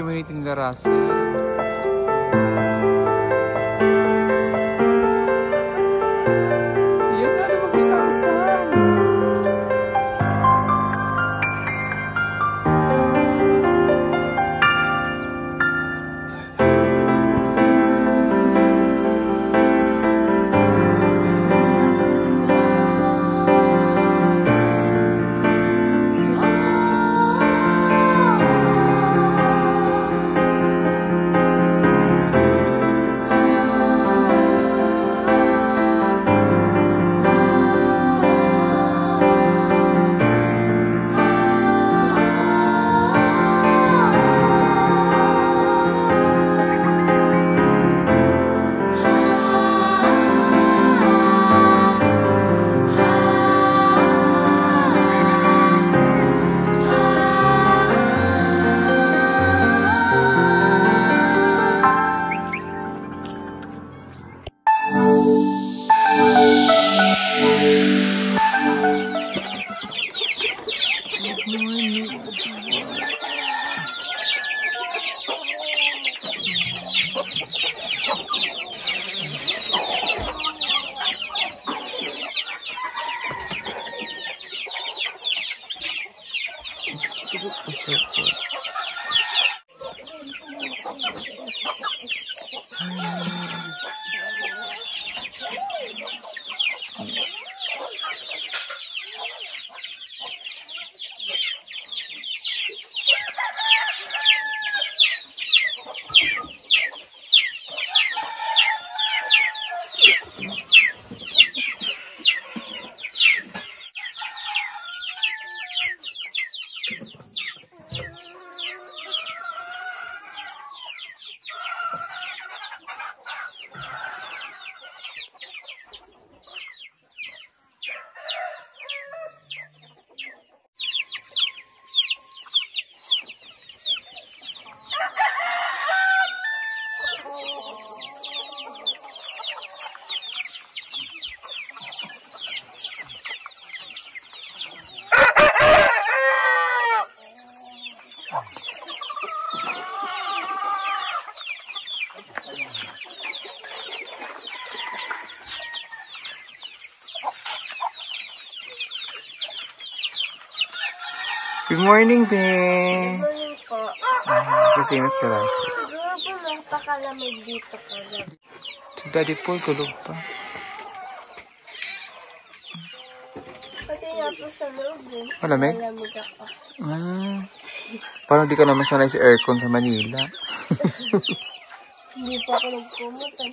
community nila Russell. Yan na, lumabas-asan. Good morning, Ben. Good morning po. Kasi na si Russell. Siguro po napakalamig dito po. Si Daddy Paul tulog pa. Kasi nga po sa loob eh. Malamig? Malamig ako. Parang di ka naman sanay sa aircon sa Manila. Hindi po ako nagpumutan.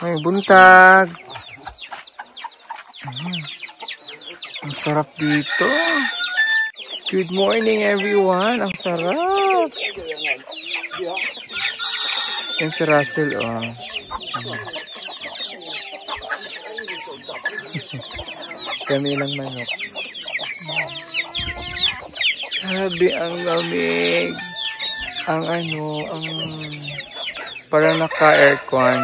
Ay, buntag. Ang sarap dito. Good morning, everyone. Ang sarap. Yan si Russell, oh. Kami lang manok. Grabe, ang lamig. Ang parang naka-aircon.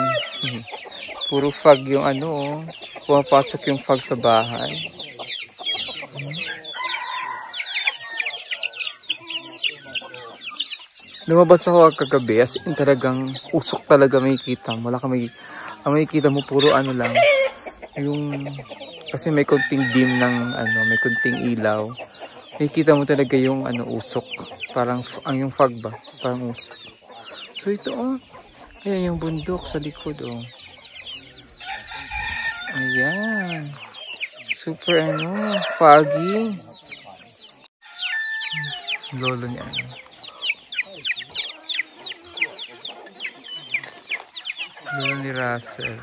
Puro fog yung pumapasok yung fog sa bahay. Lumabas ako kagabi, as in talagang usok talaga makikita mo. Wala ka ang makikita mo puro lang. Yung, kasi may konting dim ng may konting ilaw. Makikita mo talaga yung usok. Parang, yung fog ba? Parang usok. So ito ayan yung bundok sa likod Ayan. Super foggy. Lolo niya. Lolo ni Russell.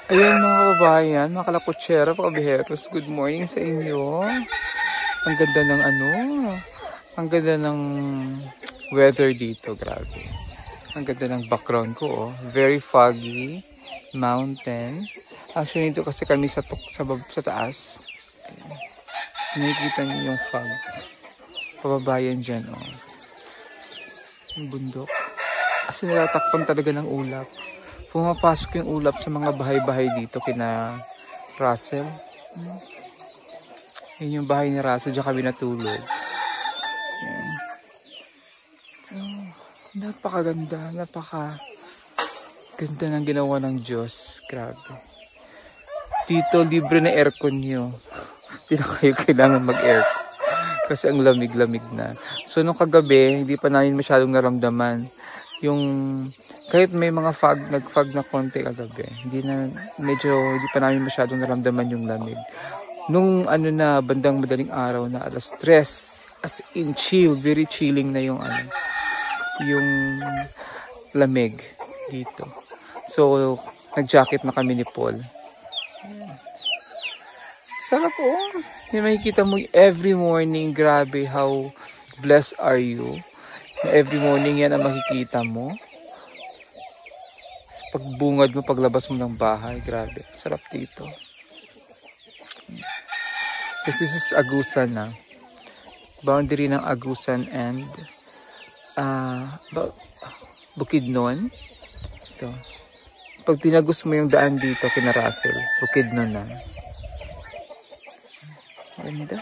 Ayan mga kababayan, mga kalakutsera, pakabiheros, good morning sa inyo. Ang ganda ng ang ganda ng weather dito, grabe. Ang ganda ng background ko, oh. Very foggy, mountain. Actually, dito kasi kami sa taas. Ayan. Nakikita niyo yung fog. Kababayan dyan, oh. Yung bundok. Kasi natatakpan talaga ng ulap. Pumapasok yung ulap sa mga bahay-bahay dito kina Russell. Yun yung bahay ni Russell, dyan kami natulog. Yan. So, napakaganda, napakaganda ng ginawa ng Diyos. Grabe. Dito, libre na aircon nyo. Hindi na kayo kailangan mag-aircon. Kasi ang lamig-lamig na. So, nung kagabi, hindi pa namin masyadong naramdaman yung kahit may mga nag-fog na konti kagabi, hindi pa namin masyadong naramdaman yung lamig. Nung na bandang madaling araw na alas 3, as in chill, very chilling na yung yung lamig dito. So nag-jacket na kami ni Paul. Sarap po. Yung makikita mo every morning, grabe how blessed are you. Every morning yan ang makikita mo. Pagbungad mo, paglabas mo ng bahay, grabe. Sarap dito. This is Agusan na. Boundary ng Agusan and Bukidnon. Ito. Pag tinagos mo yung daan dito, kina Russell, Bukidnon na. Ganda.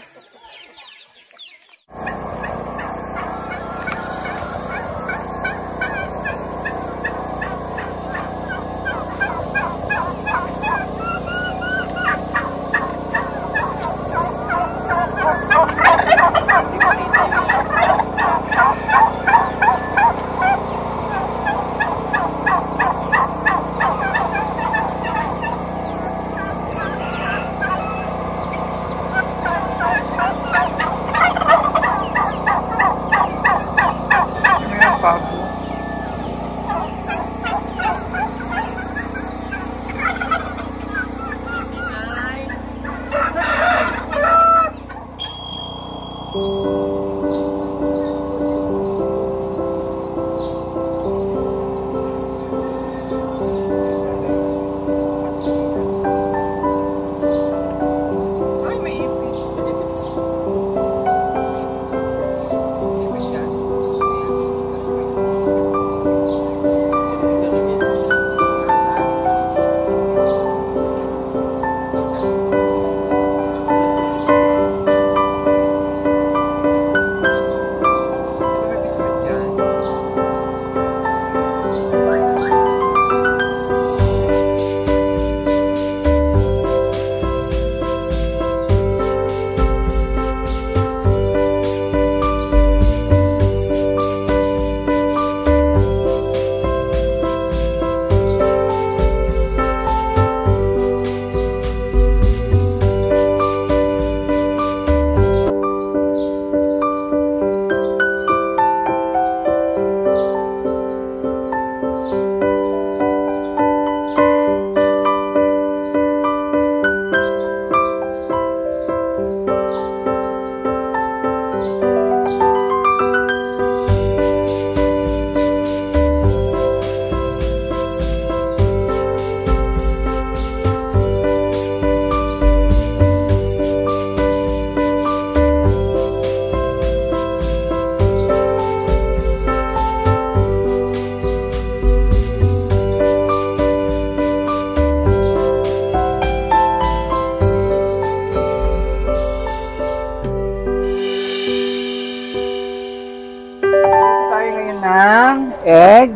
Egg.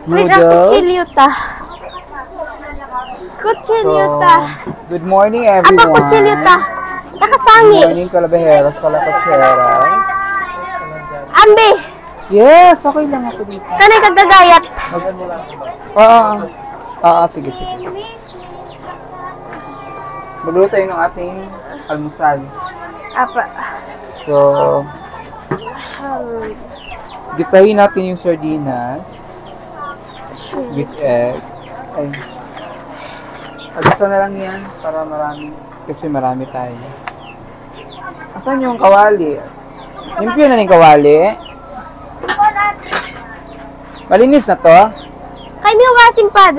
Noodles. Kuchilyuta. Good morning everyone. Apa kuchilyuta? Nakasangi. Good morning kalabaheros, kalakutseras. Ambe. Yes, okay lang ako dito. Kanay kagagayat. Oo. Sige. Magluto tayo ng ating almusal. Apa. So, gitsahin natin yung sardinas with egg. Ay, agasa na lang yan para marami. Kasi marami tayo. Asan yung kawali? Limpyo na yung kawali. Malinis na to? Kay mi hugasin pad.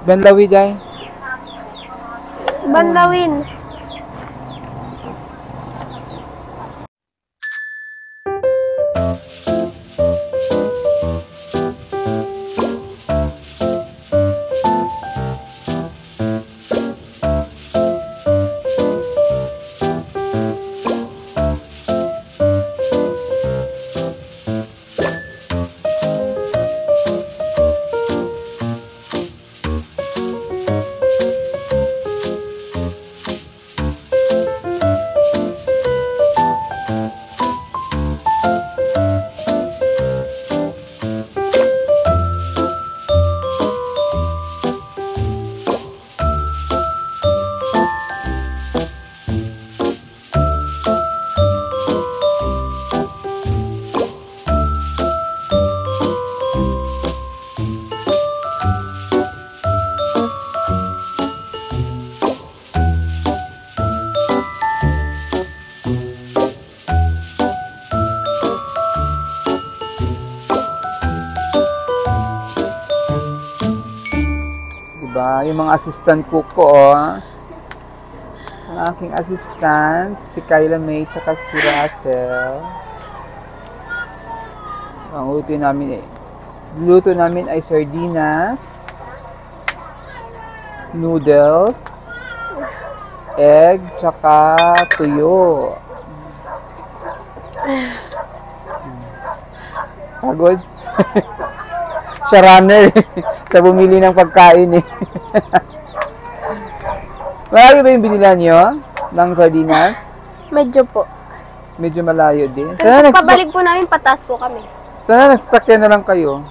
Banlawi jay. Banlawin. Diba? Yung mga assistant cook ko, oh. Ang aking assistant, si Kyla May, tsaka si Russell. Ang luto namin ay sardinas, noodles, egg, tsaka tuyo. Pagod? Siya runner sa bumili ng pagkain eh. Marami ba yung binila nyo ng sardinas? Medyo po. Medyo malayo din. Pero pabalik po namin, pataas po kami. Sana nagsasakyan na lang kayo.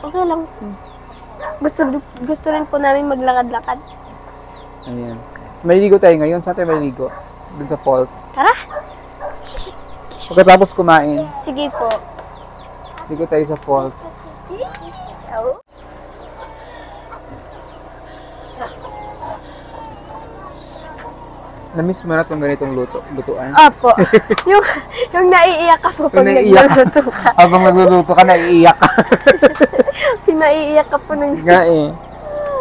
Okay lang. Gusto rin po namin maglakad-lakad. Ayan. Maliligo tayo ngayon. Saan tayo maliligo? Dun sa falls. Tara! Pagkatapos kumain, Sige po. ligo tayo sa falls. Oh. Namiss mo na itong ganitong lutuan. Opo. yung naiiyak ka po pag nagluluto ka. Habang nagluluto ka, naiiyak ka. Pinaiiyak ka po ng... Nga eh.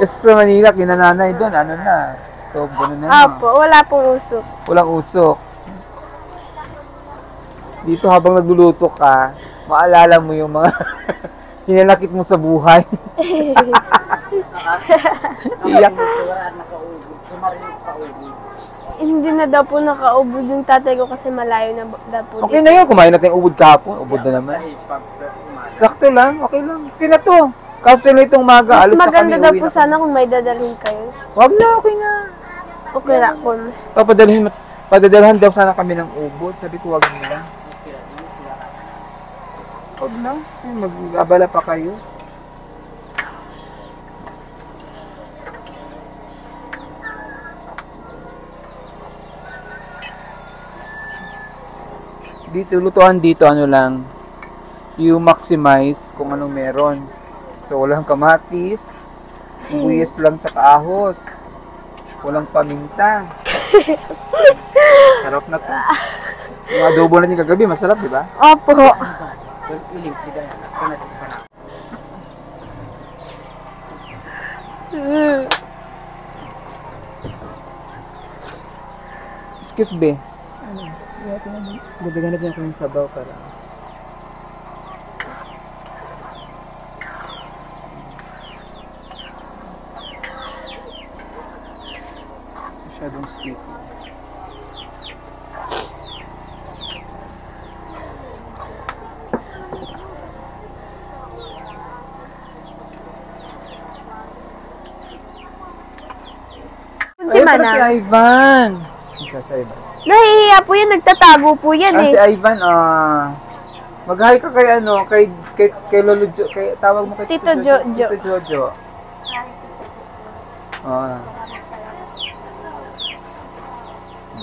Kasi sa Manila, kinananay doon, ano na, stove, gano'n na. Opo, wala pong usok. Walang usok. Dito habang nagluluto ka, maalala mo yung mga hinalakit mo sa buhay. Iyak. Hindi na daw po nakaubod yung tatay ko kasi malayo na daw po. Okay na yun, kumain natin yung ubod kahapon. Ubod na naman. Sakto lang, okay lang. Okay na to. Kasi na itong maga, alas na kami. Maganda daw po sana kung may dadalhin kayo. Wag na, okay na. Okay na po. Padadalhan daw sana kami ng ubod. Sabi ko, wag na. Wag na. Mag-abala pa kayo. Dito, lutuan dito, ano lang, you maximize kung anong meron. So, walang kamatis, sibuyas lang sa ahos, walang paminta. Sarap na to. Yung adobo natin kagabi, masarap, di ba? Opo. Excuse me. Ganda-ganda din ako ng sabaw para. Masyadong sticky. Si Manang. Si Ivan. Ito si Ivan. Nahihiya po yan, nagtatago po yan eh. Si Ivan, mag-hi ka kay ano, kay Lolo Jo, kay tawag mo kay Tito Jojo. Tito Jojo. Oh.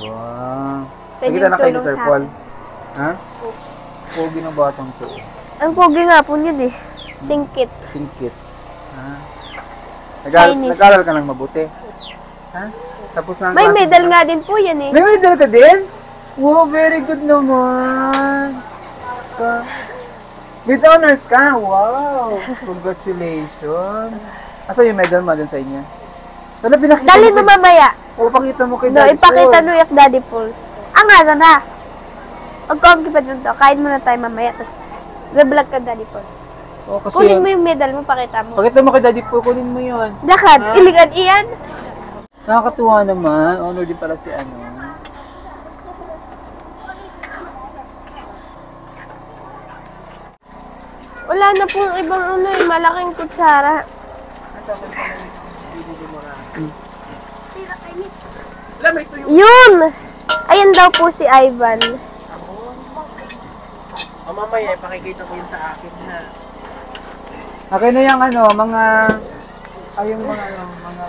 Wow. Sa Nakita na kayo ni tulong Sir sa Paul? akin. Ha? Pogi ng batang to. Ang pogi nga po yun eh. Singkit. Singkit. Ha? Chinese. Nag-aral ka ng mabuti? Ha? Tapos na ang May klase medal mo? nga din po yan eh. May medal ka din? Wow, very good naman. With honors ka? Wow. Congratulations. Asa yung medal mo dun sa inyo? Sana pinakita Dalhin mo kay- mamaya. Oo, pakita mo kay No, Daddy ipakita Paul. no yak Daddy Paul. Ang nga sana. Pag pa dun to, kain muna tayo mamaya, tapos vlog ka Daddy Paul. Oo, kasi Kunin mo yung medal mo, pakita mo. pakita mo kay Daddy Paul, kunin mo yun. Dakad, Ha? iligan iyan. Nakakatuwa naman. Honor din pala si ano. Wala na pong ibang ano eh, malaking kutsara. Yun! Ayan daw po si Ivan. O mamaya, pakikita ko yun sa akin na. Okay na yung ano, mga... Ay, yung mga ano, mga...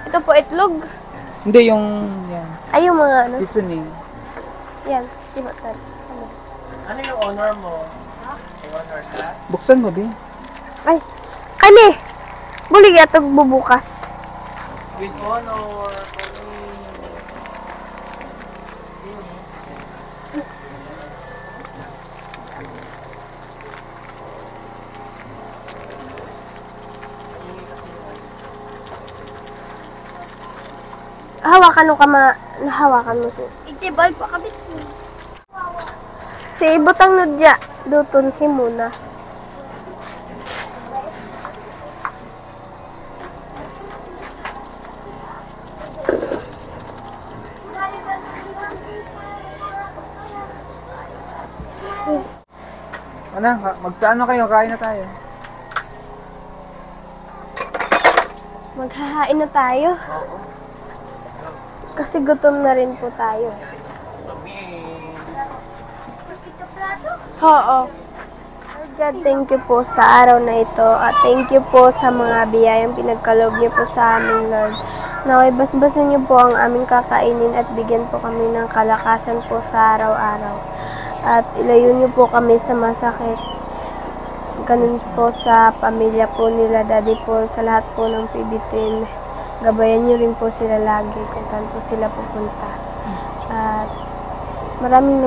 Ito po itlog. Hindi, yung... Yan. Ay, yung mga ano. Seasoning. Yan. Diba, tal. Ano? Ano yung honor mo? May honor ka? Buksan mo, Bin. Ay, kani! Bulig ito bubukas. With honor. Hawakan mo nahawakan mo siya. Itibay pa kami. Si ibutang nudya, dutunhin muna. Ano, magsaan na kayo, kain na tayo. Maghahain na tayo. Kasi gutom na rin po tayo. Oo. Lord God, thank you po sa araw na ito. At thank you po sa mga biyayang pinagkaloob niyo po sa amin, Lord. Naway basbasan niyo po ang aming kakainin at bigyan po kami ng kalakasan po sa araw-araw. At ilayo niyo po kami sa masakit. Ganun po sa pamilya po nila, Daddy po, sa lahat po ng PB-team. Gabayan niyo rin po sila lagi kung saan po sila pupunta. At maraming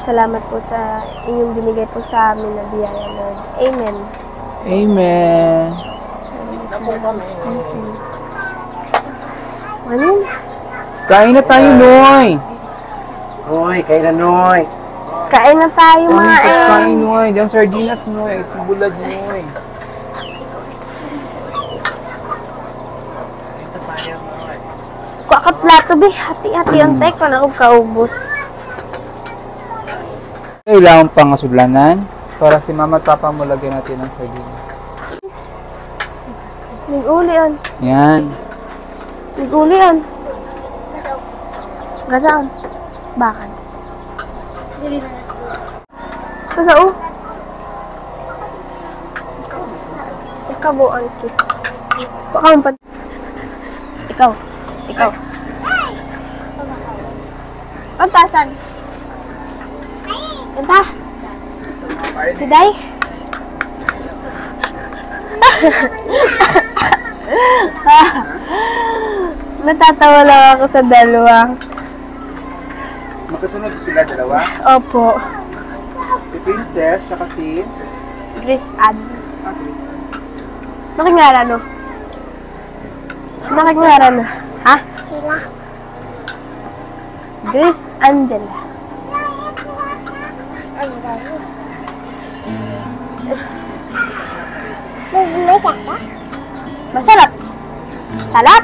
salamat po sa inyong binigay po sa amin na biyaya, Lord. Amen. Amen. Manin? Kain na tayo, Noy. Noy, kayo na Noy. Kain na tayo, mga Kain, Noy. Diyan sardinas, Noy. Ito bulad, Noy. Ito tayo Noy. Kuha ka plato, be. Hati-hati ang tay ko na kung kaubos. Kailangan pang asudlanan para si mama at papa mo lagyan natin ng sardinas. Nag-ulian. Yan. Nag-ulian. Gasaan. Bakit? Dili na. Sasao? Ikabuan ki. Baka mo pa. Ikaw. Ikaw. Ang tasan. Enta. Si Day. Natatawa lang ako sa dalawa. Magkasunod sila dalawa. Opo. Si Princess, saka si... Grace Ann. Chris. Nakingara no? Nakingara no? Ha? Sila. Grace Angela. Ano daw? May saka? Masarap. Talap.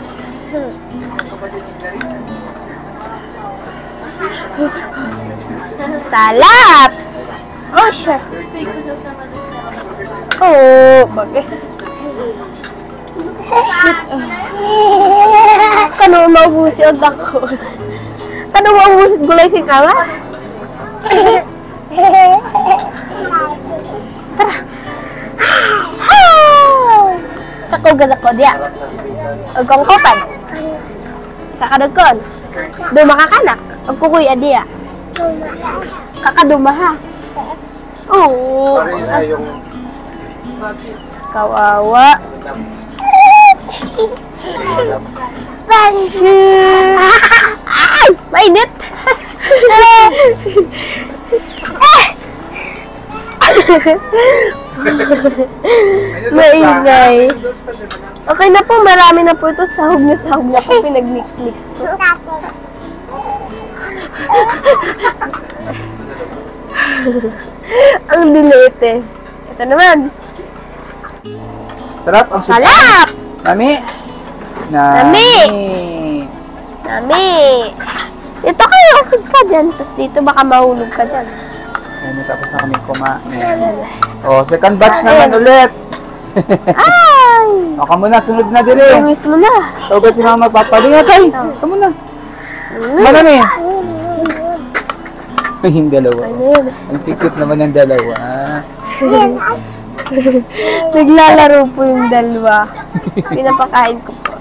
Talap. Oh, siya. Oh, bagay. Kano maubusi ang dakon? Kano maubusi gulay si Kala? Tara. gazak ko diya. Ug kung kopan. Kakadagkon. Duma ka kanak. Ug kukuy adiya. Kakaduma ha. Oo. Kawawa. Ay! Mainit! Maingay. Okay na po, marami na po ito. Sahog na po. Pinag-mix-mix po. Ang diliit eh. Ito naman. Sarap ang suka. Salap! Nami! Nami! Nami! Dito kayo, usog ka dyan. Tapos dito baka mahulog ka dyan. Ayun, tapos na kami kumain. Oh, second batch naman ulit. Ay! O, kamu na, sunod na din eh. Miss mo na. Ikaw ba si mama magpapalingat ay? Kamu na. Marami. Ay, yung dalawa. Ayun. Ang tikit naman ng dalawa. Naglalaro po yung dalawa. Pinapakain ko po.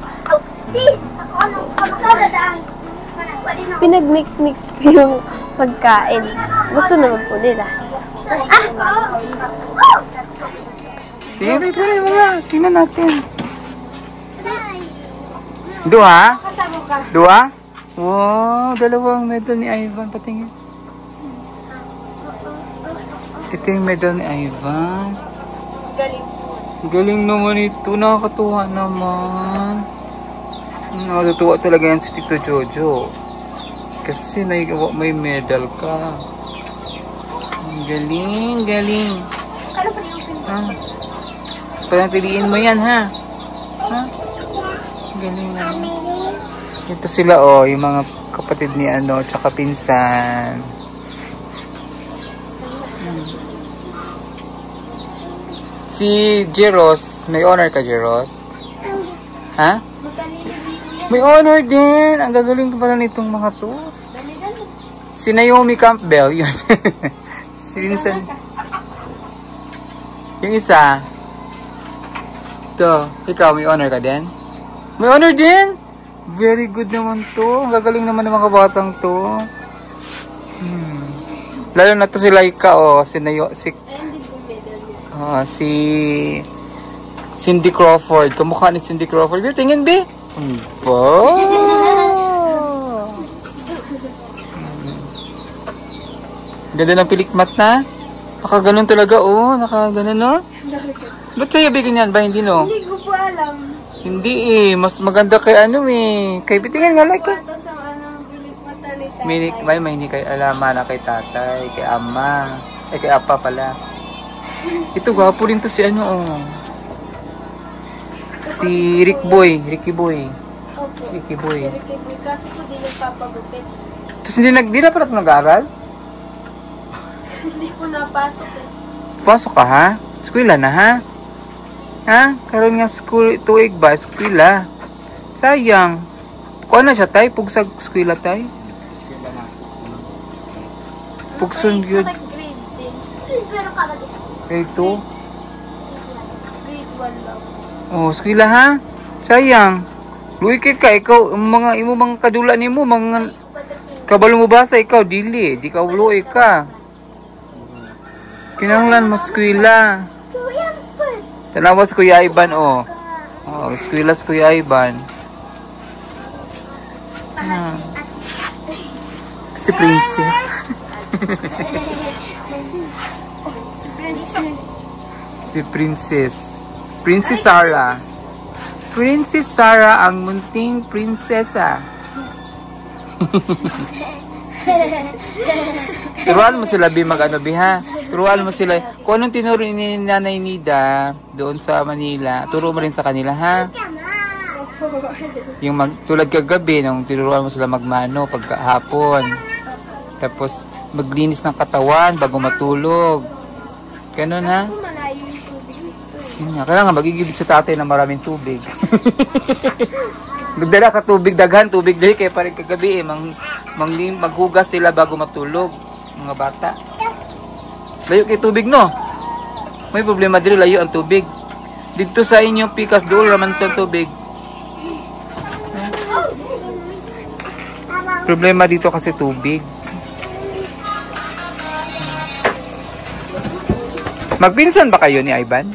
Pinag-mix-mix ko yung pagkain. Gusto naman po nila. Tingnan natin. Dua? Dua? Wow, dalawang medal ni Ivan. Patingin. Ito yung medal ni Ivan. Galing naman ito. Nakakatuwa naman. Nakatutuwa talaga yan si Tito Jojo. Kasi may medal ka. Galing, galing. Panatiliin mo yan, ha? Ha? Galing na. Ito sila, oh, yung mga kapatid ni ano, tsaka pinsan. Si Jeros, may honor ka, Jeros? Ha? May honor din. Ang gagaling pala nitong mga to. Si Naomi Campbell, yun. Si Vincent. Yung isa. Ito, ikaw, may honor ka din? May honor din? Very good naman to. Ang gagaling naman ng mga batang to. Lalo na to si Laika, oh. Si Cindy Crawford. Kamukha ni Cindy Crawford. Tingin, be. Wow. Ganda ng pilikmat na. Nakaganon talaga, oh. Nakaganon, no? Ba't sa'yo bigyan yan ba? Hindi, no? Hindi ko po alam. Hindi, eh. Mas maganda kay ano, eh. Kay Bitingin nga, like, Ito sa pilikmat na may hindi kay alama na kay tatay, kay ama. Kay apa pala. Ito, gwapo rin to si ano, oh. Si Ricky Boy. Opo. Ricky Boy. Kasi po di nagpapagupit. Tapos hindi na pala ito nag-aaral? Hindi po napasok eh. Pasok ka, ha? Eskwela na, ha? Ha? Karoon nga school, tuig ba? Eskwela. Sayang. Kuha na siya, tay? Pugsag eskwela, tay? Pugsun yun. Grade 10. Pero kapag Grade 2? grade 1 lang. Oh, eskwela, ha? Sayang. Luwi ka, ikaw, imo mga kadula ni mo, mga kabalo mo basa, ikaw, dili. Di ka luwi ka. Kinanglan mo eskwela. Tanawas Kuya Ivan, oh. Oh, eskwela sa Kuya Ivan. Si Princess. Si Princess. Princess Sarah. Princess Sarah, ang munting prinsesa. Turuan mo sila, Bi, mag-ano, Bi, ha? Turuan mo sila. Kung anong tinuro ni Nanay Nida doon sa Manila, turo mo rin sa kanila, ha? Yung tulad kagabi, nung tinuruan mo sila magmano pagkahapon. Tapos, maglinis ng katawan bago matulog. Ganun, ha? Malayo yung tubig nito eh. Yun nga, kaya nga magigibig sa tatay ng maraming tubig. Magdala ka tubig, daghan tubig dahil kaya pa rin kagabi eh. Maghugas sila bago matulog, mga bata. Layo kay tubig, no? May problema dito, layo ang tubig. Dito sa inyo, pikas doon, raman to tubig. Problema dito kasi tubig. Magpinsan ba kayo ni Ivan?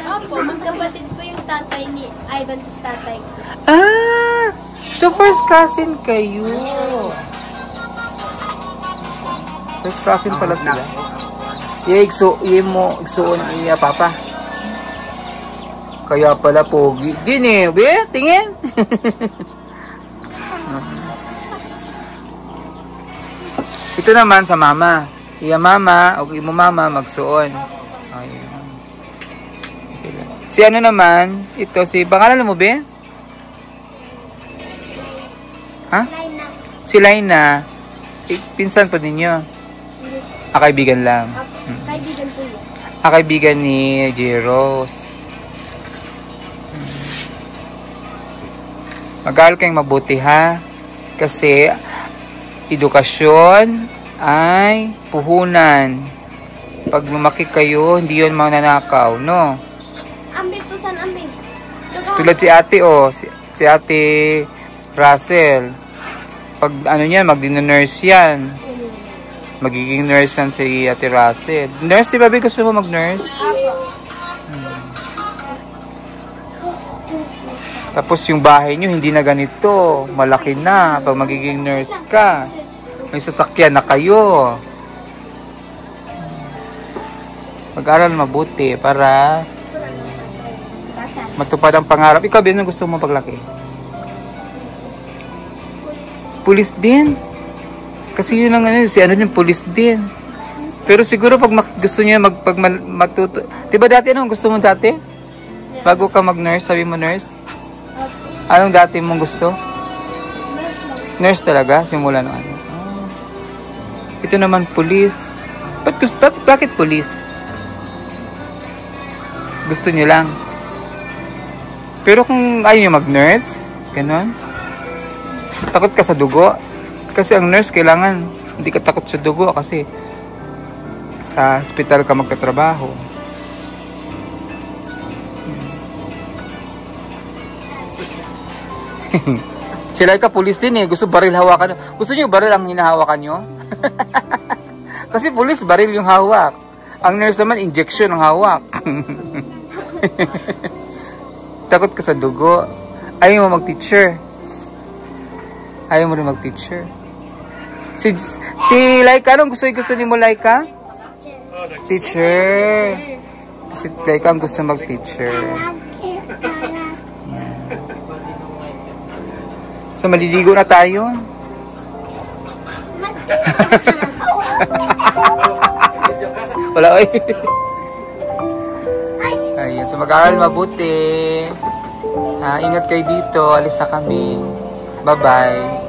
Opo, magkapatid po yung tatay ni Ivan tapos tatay ko. Ah! So first cousin kayo. First cousin pala sila. Igsuon iya papa. Kaya pala pogi. Gini, be, tingin. Ito naman sa mama. Iya mama, o imo mama magsuon. Ayun. Si ano naman, ito si pangalan mo be? Ha? Laina. Si Laina. Pinsan pa ninyo. Kaibigan lang. Kaibigan po yun. Kaibigan ni Jeros. Mag-aaral kayong mabuti ha. Kasi edukasyon ay puhunan. Pag lumaki kayo, hindi yun mananakaw, no? Ambing to san ambing. Tulad si ate, si ate Russell. Pag ano niyan, magdi-nurse yan. Magiging nurse yan si ate Russell. Nurse, di ba, gusto mo mag-nurse? Tapos yung bahay nyo, hindi na ganito. Malaki na. Pag magiging nurse ka, may sasakyan na kayo. Mag-aral mabuti para matupad ang pangarap. Ikaw, Ben, gusto mo paglaki? Pulis din. Kasi yun ang ano, si ano yung pulis din. Pero siguro pag gusto niya matuto. Diba dati anong gusto mo dati? Bago ka mag-nurse, sabi mo nurse? Anong dati mong gusto? Nurse talaga? Simula na ano? Oh. Ito naman, police. Bakit police? Gusto niyo lang. Pero kung ayaw niyo mag-nurse, ganon. Takot ka sa dugo. Kasi ang nurse kailangan, hindi ka takot sa dugo kasi sa hospital ka magtatrabaho. Sila ka pulis din eh. Gusto baril hawakan. Gusto niyo baril ang hinahawakan niyo? Kasi pulis baril yung hawak. Ang nurse naman injection ang hawak. Takot ka sa dugo. Ayaw mo mag-teacher. Ayaw mo rin mag-teacher. Si Laika, anong gusto ni mo, Laika? Teacher. Si Laika ang gusto mag-teacher. So, maliligo na tayo. Wala, oy. Ayan, so mag-aaral mabuti. Ingat kayo dito. Alis na kami. Bye-bye.